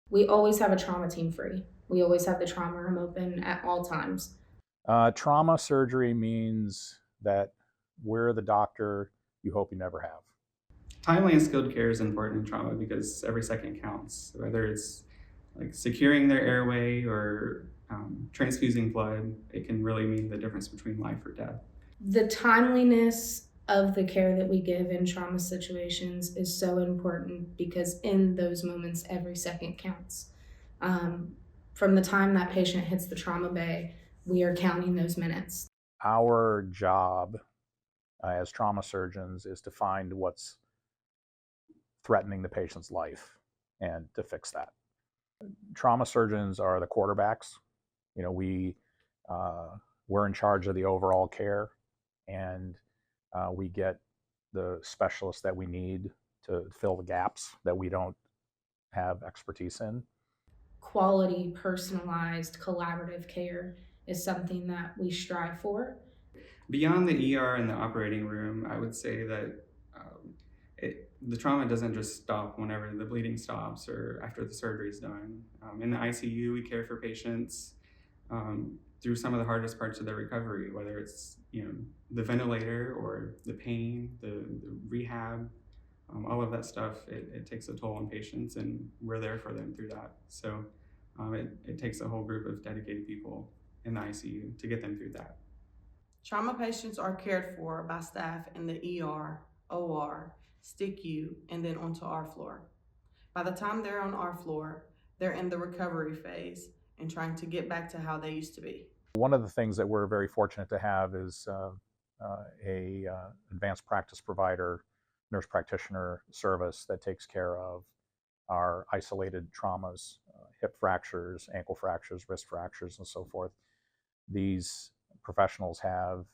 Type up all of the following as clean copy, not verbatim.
We always have a trauma team free. We always have the trauma room open at all times. Trauma surgery means that we're the doctor you hope you never have. Timely and skilled care is important in trauma because every second counts, whether it's like securing their airway or transfusing blood. It can really mean the difference between life or death. The timeliness of the care that we give in trauma situations is so important because in those moments, every second counts. Um, from the time that patient hits the trauma bay, we are counting those minutes. Our job as trauma surgeons is to find what's threatening the patient's life and to fix that. Trauma surgeons are the quarterbacks. You know, we're in charge of the overall care, and we get the specialists that we need to fill the gaps that we don't have expertise in. Quality, personalized, collaborative care is something that we strive for. Beyond the ER and the operating room, I would say that the trauma doesn't just stop whenever the bleeding stops or after the surgery is done. In the ICU, we care for patients through some of the hardest parts of their recovery, whether it's the ventilator or the pain, the rehab, all of that stuff. It takes a toll on patients, and we're there for them through that. So it takes a whole group of dedicated people in the ICU to get them through that. Trauma patients are cared for by staff in the ER, OR, STICU, and then onto our floor. By the time they're on our floor, they're in the recovery phase and trying to get back to how they used to be. One of the things that we're very fortunate to have is a advanced practice provider, nurse practitioner service that takes care of our isolated traumas, hip fractures, ankle fractures, wrist fractures, and so forth. These professionals have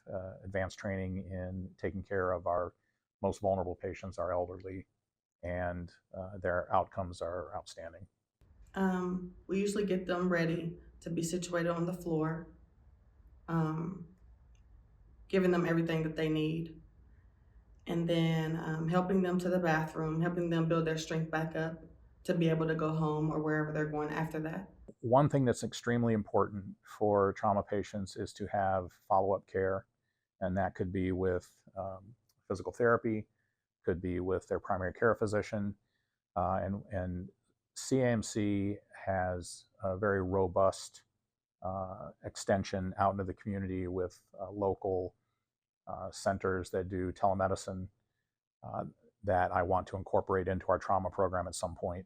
advanced training in taking care of our most vulnerable patients, our elderly, and their outcomes are outstanding. We usually get them ready to be situated on the floor, giving them everything that they need, and then helping them to the bathroom, helping them build their strength back up to be able to go home or wherever they're going after that. One thing that's extremely important for trauma patients is to have follow-up care, and that could be with physical therapy, could be with their primary care physician, and CAMC has a very robust extension out into the community with local centers that do telemedicine that I want to incorporate into our trauma program at some point.